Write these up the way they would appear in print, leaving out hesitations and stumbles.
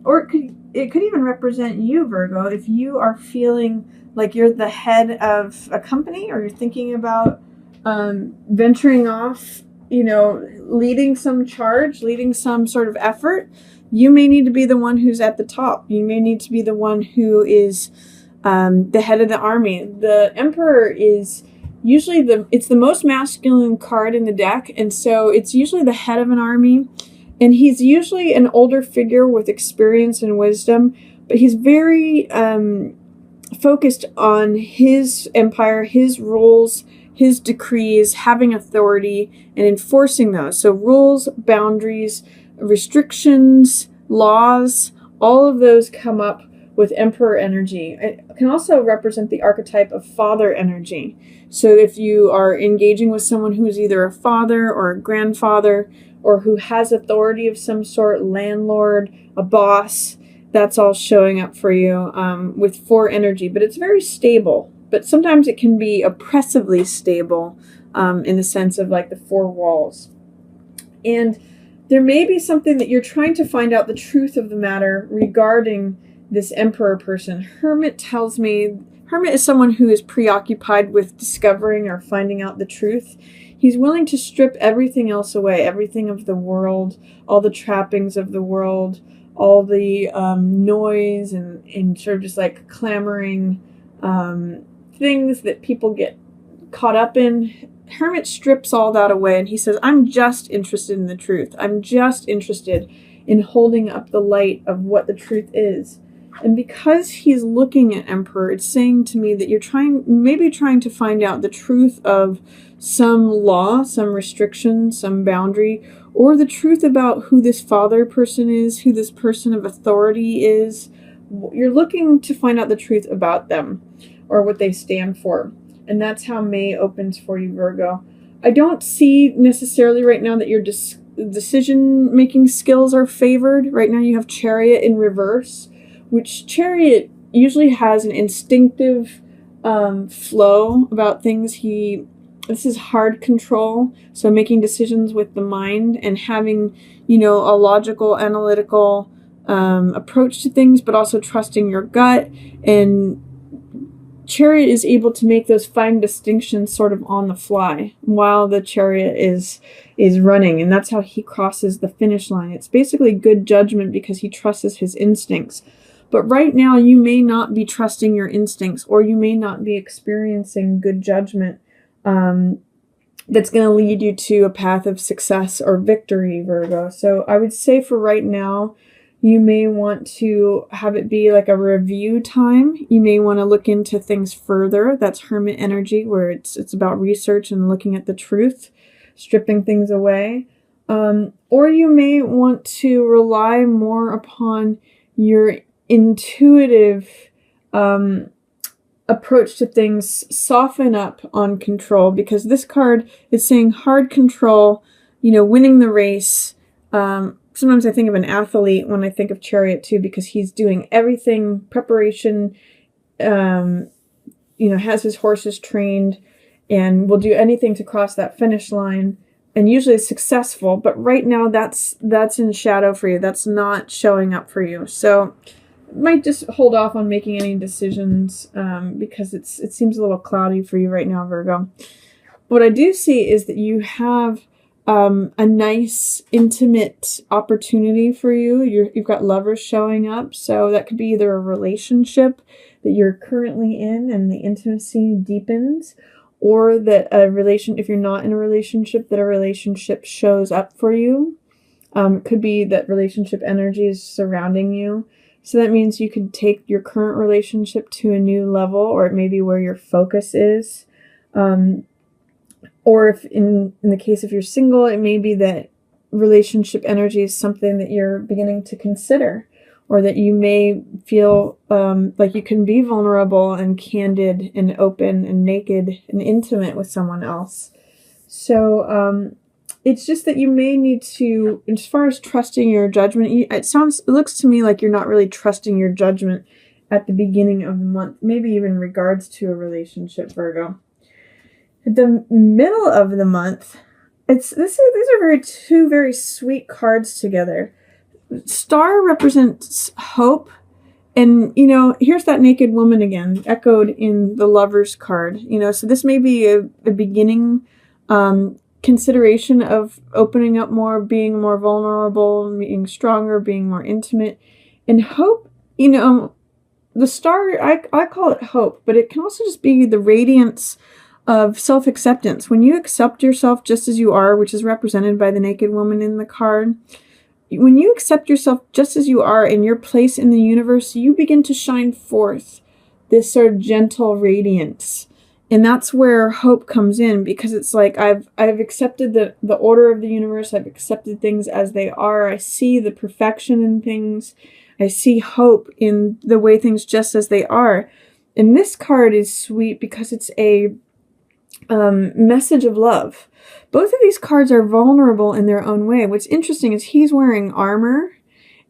Or it could even represent you, Virgo, if you are feeling like you're the head of a company, or you're thinking about venturing off, leading some charge, leading some sort of effort. You may need to be the one who's at the top. You may need to be the one who is the head of the army. The Emperor is usually it's the most masculine card in the deck, and so it's usually the head of an army, and he's usually an older figure with experience and wisdom, but he's very focused on his empire, his rules, his decrees, having authority, and enforcing those. So rules, boundaries, restrictions, laws, all of those come up with Emperor energy. It can also represent the archetype of father energy. So if you are engaging with someone who's either a father or a grandfather, or who has authority of some sort, landlord, a boss, that's all showing up for you with 4 energy. But it's very stable. But sometimes it can be oppressively stable in the sense of like the 4 walls. And there may be something that you're trying to find out the truth of the matter regarding this Emperor person. Hermit tells me, Hermit is someone who is preoccupied with discovering or finding out the truth. He's willing to strip everything else away, everything of the world, all the trappings of the world, all the noise and sort of just like clamoring things that people get caught up in. Hermit strips all that away, and he says, I'm just interested in the truth. I'm just interested in holding up the light of what the truth is. And because he's looking at Emperor, it's saying to me that you're maybe trying to find out the truth of some law, some restriction, some boundary, or the truth about who this father person is, who this person of authority is. You're looking to find out the truth about them or what they stand for. And that's how May opens for you, Virgo. I don't see necessarily right now that your decision-making skills are favored. Right now you have Chariot in reverse, which Chariot usually has an instinctive flow about things. This is hard control, so making decisions with the mind and having, a logical, analytical approach to things, but also trusting your gut. And Chariot is able to make those fine distinctions sort of on the fly while the Chariot is running, and that's how he crosses the finish line. It's basically good judgment because he trusts his instincts. But right now you may not be trusting your instincts, or you may not be experiencing good judgment that's going to lead you to a path of success or victory, Virgo. So I would say for right now, you may want to have it be like a review time. You may want to look into things further. That's Hermit energy, where it's about research and looking at the truth, stripping things away. Or you may want to rely more upon your intuitive approach to things, soften up on control, because this card is saying hard control, winning the race. Sometimes I think of an athlete when I think of Chariot too, because he's doing everything, preparation, has his horses trained and will do anything to cross that finish line, and usually is successful. But right now that's in shadow for you. That's not showing up for you. So might just hold off on making any decisions because it seems a little cloudy for you right now, Virgo. What I do see is that you have a nice, intimate opportunity for you. You've got lovers showing up, so that could be either a relationship that you're currently in and the intimacy deepens, or that if you're not in a relationship, that a relationship shows up for you. It could be that relationship energy is surrounding you. So that means you could take your current relationship to a new level, or it may be where your focus is. Or if in the case if you're single, it may be that relationship energy is something that you're beginning to consider, or that you may feel like you can be vulnerable and candid and open and naked and intimate with someone else. So it's just that you may need to, as far as trusting your judgment, it looks to me like you're not really trusting your judgment at the beginning of the month, maybe even in regards to a relationship, Virgo. At the middle of the month, these are two very sweet cards together. Star represents hope. And, you know, here's that naked woman again, echoed in the Lover's card. You know, so this may be a beginning consideration of opening up more, being more vulnerable, being stronger, being more intimate. And hope, you know, the star, I call it hope, but it can also just be the radiance of self-acceptance. When you accept yourself just as you are, which is represented by the naked woman in the card, when you accept yourself just as you are in your place in the universe, you begin to shine forth this sort of gentle radiance. And that's where hope comes in, because it's like I've accepted the order of the universe. I've accepted things as they are. I see the perfection in things. I see hope in the way things just as they are. And this card is sweet because it's a message of love. Both of these cards are vulnerable in their own way. What's interesting is he's wearing armor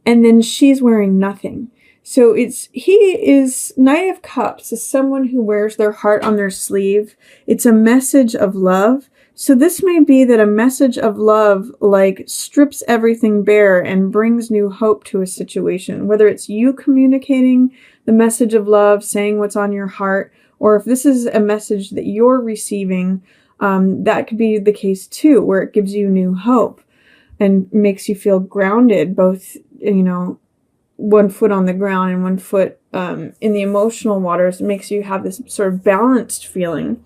and then she's wearing nothing. So he is Knight of Cups is someone who wears their heart on their sleeve. It's a message of love. So this may be that a message of love like strips everything bare and brings new hope to a situation, whether it's you communicating the message of love, saying what's on your heart, or if this is a message that you're receiving, that could be the case too, where it gives you new hope and makes you feel grounded, both, you know, one foot on the ground and one foot in the emotional waters. It makes you have this sort of balanced feeling.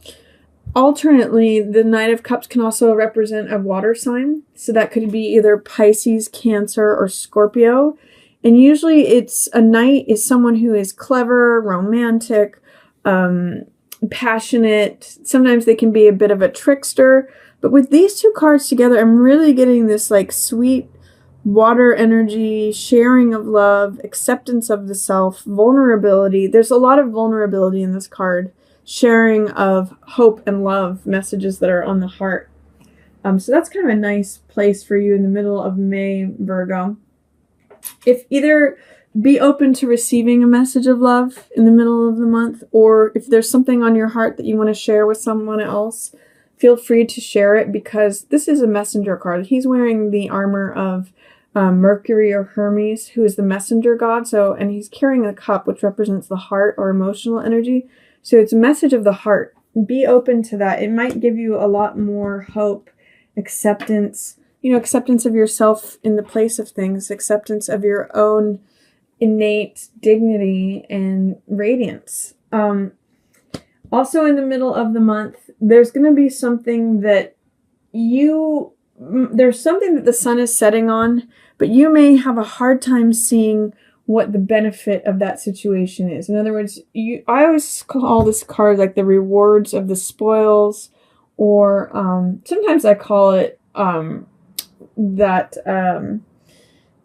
Alternately, the Knight of Cups can also represent a water sign. So that could be either Pisces, Cancer, or Scorpio. And usually it's a knight is someone who is clever, romantic, passionate. Sometimes they can be a bit of a trickster. But with these two cards together, I'm really getting this like sweet water energy, sharing of love, acceptance of the self, vulnerability. There's a lot of vulnerability in this card. Sharing of hope and love, messages that are on the heart. So that's kind of a nice place for you in the middle of May, Virgo. If either be open to receiving a message of love in the middle of the month, or if there's something on your heart that you want to share with someone else, feel free to share it, because this is a messenger card. He's wearing the armor of Mercury or Hermes, who is the messenger god. So, and he's carrying a cup, which represents the heart or emotional energy. So it's a message of the heart. Be open to that. It might give you a lot more hope, acceptance, acceptance of yourself in the place of things, acceptance of your own innate dignity and radiance. Also in the middle of the month, there's going to be something that there's something that the sun is setting on, but you may have a hard time seeing what the benefit of that situation is. In other words, I always call this card like the rewards of the spoils, or sometimes I call it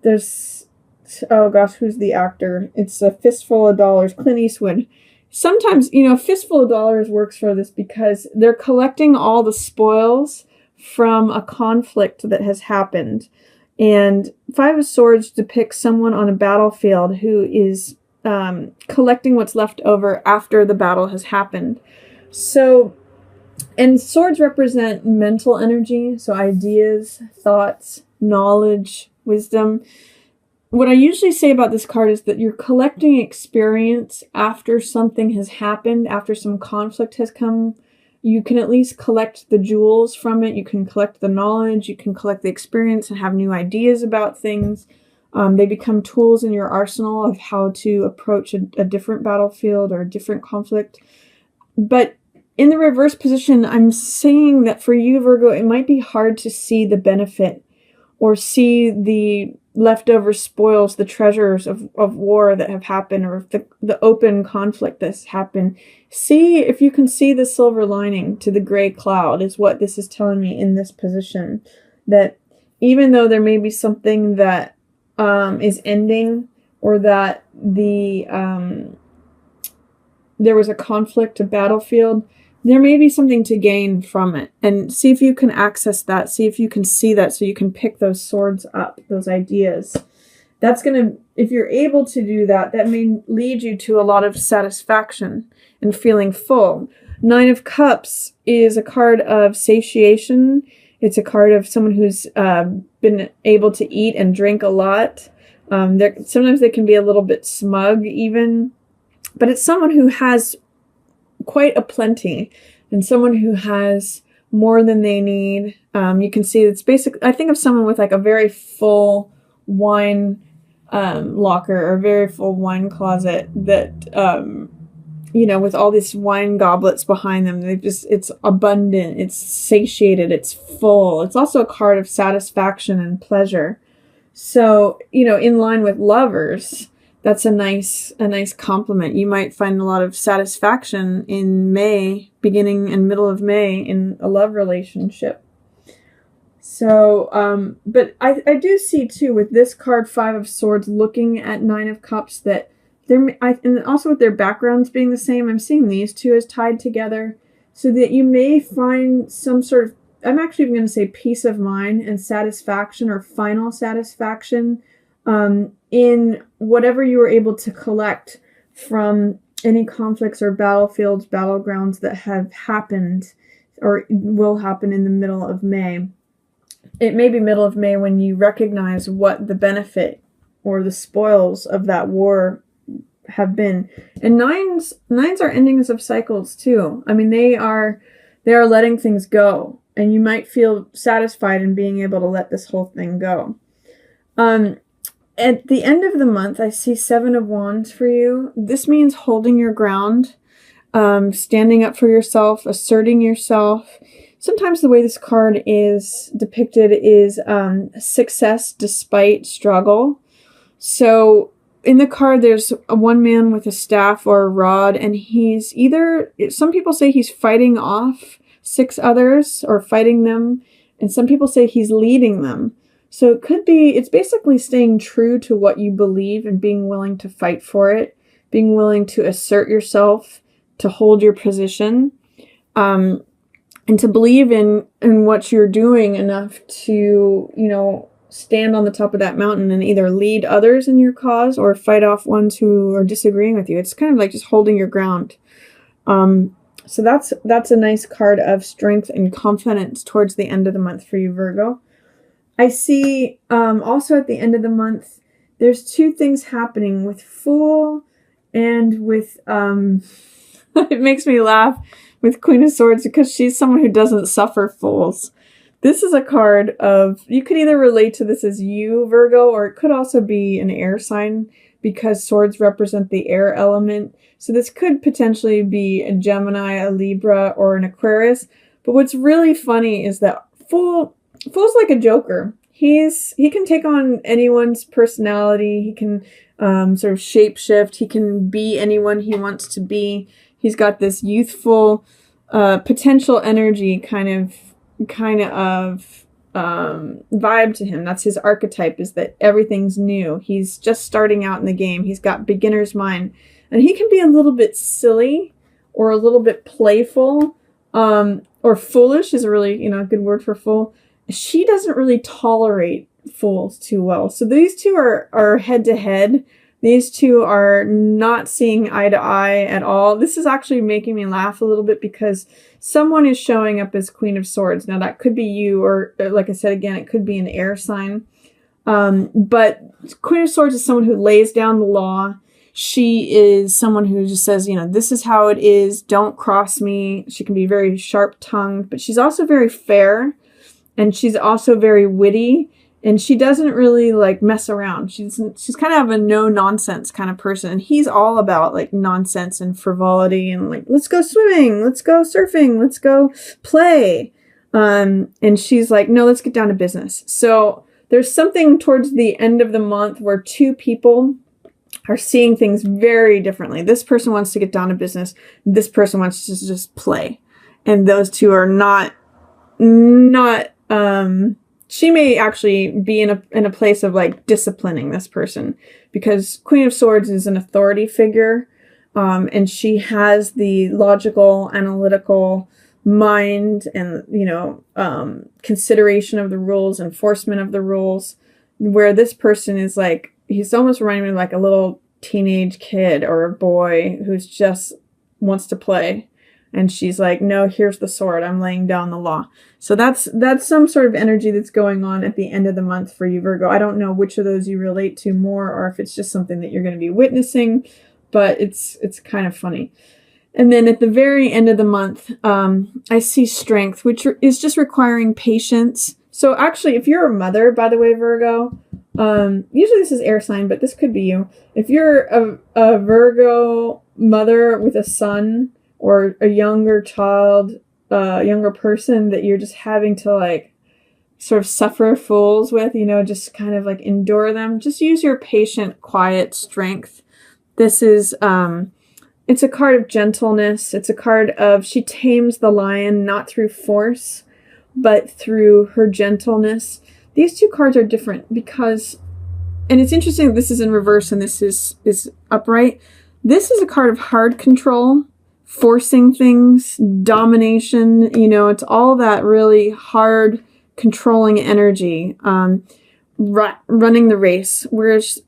there's, oh gosh, who's the actor? It's A Fistful of Dollars, Clint Eastwood. Sometimes, A Fistful of Dollars works for this because they're collecting all the spoils from a conflict that has happened. And Five of Swords depicts someone on a battlefield who is collecting what's left over after the battle has happened. So, and swords represent mental energy, so ideas, thoughts, knowledge, wisdom. What I usually say about this card is that you're collecting experience after something has happened, after some conflict has come. You can at least collect the jewels from it. You can collect the knowledge. You can collect the experience and have new ideas about things. They become tools in your arsenal of how to approach a different battlefield or a different conflict. But in the reverse position, I'm saying that for you, Virgo, it might be hard to see the benefit or see the leftover spoils, the treasures of war that have happened, or the open conflict that's happened. See if you can see the silver lining to the gray cloud, is what this is telling me in this position. That even though there may be something that is ending, or that there was a conflict, a battlefield, there may be something to gain from it. And see if you can access that. See if you can see that, so you can pick those swords up, those ideas. That's going to, if you're able to do that, that may lead you to a lot of satisfaction and feeling full. Nine of Cups is a card of satiation. It's a card of someone who's been able to eat and drink a lot. Sometimes they can be a little bit smug even, but it's someone who has quite a plenty and someone who has more than they need. You can see it's basically, I think of someone with like a very full wine locker or very full wine closet that, with all these wine goblets behind them. It's abundant, it's satiated, it's full. It's also a card of satisfaction and pleasure. So, in line with lovers, that's a nice compliment. You might find a lot of satisfaction in May, beginning and middle of May, in a love relationship. So, but I do see too with this card, 5 of Swords, looking at 9 of Cups, that and also with their backgrounds being the same, I'm seeing these two as tied together, so that you may find some sort of, I'm actually even going to say, peace of mind and satisfaction or final satisfaction in whatever you were able to collect from any conflicts or battlegrounds that have happened or will happen in the middle of May. It may be middle of May when you recognize what the benefit or the spoils of that war have been. And nines are endings of cycles too. I mean, they are letting things go, and you might feel satisfied in being able to let this whole thing go. At the end of the month, I see 7 of Wands for you. This means holding your ground, standing up for yourself, asserting yourself. Sometimes the way this card is depicted is success despite struggle. So in the card, there's one man with a staff or a rod, and he's some people say he's fighting off 6 others or fighting them, and some people say he's leading them. So it's basically staying true to what you believe and being willing to fight for it, being willing to assert yourself, to hold your position, and to believe in what you're doing enough to, stand on the top of that mountain and either lead others in your cause or fight off ones who are disagreeing with you. It's kind of like just holding your ground. So that's a nice card of strength and confidence towards the end of the month for you, Virgo. I see also at the end of the month, there's 2 things happening with Fool and with, it makes me laugh with Queen of Swords because she's someone who doesn't suffer fools. This is a card of, you could either relate to this as you, Virgo, or it could also be an air sign because swords represent the air element. So this could potentially be a Gemini, a Libra, or an Aquarius. But what's really funny is that Fool's like a joker. He can take on anyone's personality. He can sort of shapeshift. He can be anyone he wants to be. He's got this youthful potential energy kind of vibe to him. That's his archetype, is that everything's new. He's just starting out in the game. He's got beginner's mind. And he can be a little bit silly or a little bit playful, or foolish is a really, a good word for fool. She doesn't really tolerate fools too well. So these two are head to head. These two are not seeing eye to eye at all. This is actually making me laugh a little bit because someone is showing up as Queen of Swords. Now that could be you, or like I said again, it could be an air sign. But Queen of Swords is someone who lays down the law. She is someone who just says, this is how it is. Don't cross me. She can be very sharp-tongued, but she's also very fair, and she's also very witty. And she doesn't really mess around. She's kind of a no nonsense kind of person. And he's all about nonsense and frivolity and let's go swimming, let's go surfing, let's go play. And she's like, no, let's get down to business. So there's something towards the end of the month where 2 people are seeing things very differently. This person wants to get down to business. This person wants to just play. And those 2 are not she may actually be in a place of disciplining this person, because Queen of Swords is an authority figure, and she has the logical, analytical mind and consideration of the rules, enforcement of the rules, where this person is he's almost reminding me of a little teenage kid or a boy who's just wants to play. And she's like, no, here's the sword. I'm laying down the law. So that's some sort of energy that's going on at the end of the month for you, Virgo. I don't know which of those you relate to more, or if it's just something that you're going to be witnessing, but it's kind of funny. And then at the very end of the month, I see strength, which is just requiring patience. So actually, if you're a mother, by the way, Virgo, usually this is air sign, but this could be you. If you're a Virgo mother with a son or a younger child, younger person that you're just having to like sort of suffer fools with, just kind of like endure them, just use your patient, quiet strength. This is, it's a card of gentleness. It's a card of, she tames the lion, not through force, but through her gentleness. These two cards are different because, and it's interesting that this is in reverse and this is upright. This is a card of hard control, forcing things, domination. It's all that really hard, controlling energy, running the race. Whereas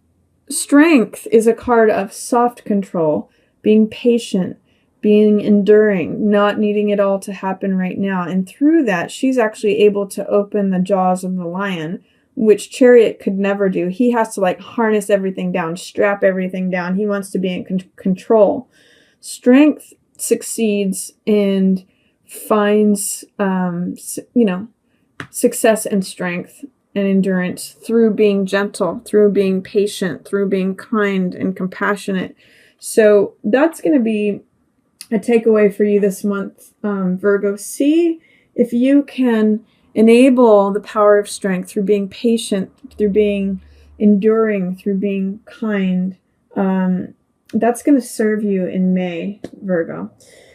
strength is a card of soft control, being patient, being enduring, not needing it all to happen right now. And through that, she's actually able to open the jaws of the lion, which Chariot could never do. He has to like harness everything down, strap everything down. He wants to be in control. Strength succeeds and finds, success and strength and endurance through being gentle, through being patient, through being kind and compassionate. So that's going to be a takeaway for you this month, Virgo. See if you can enable the power of strength through being patient, through being enduring, through being kind. That's going to serve you in May, Virgo.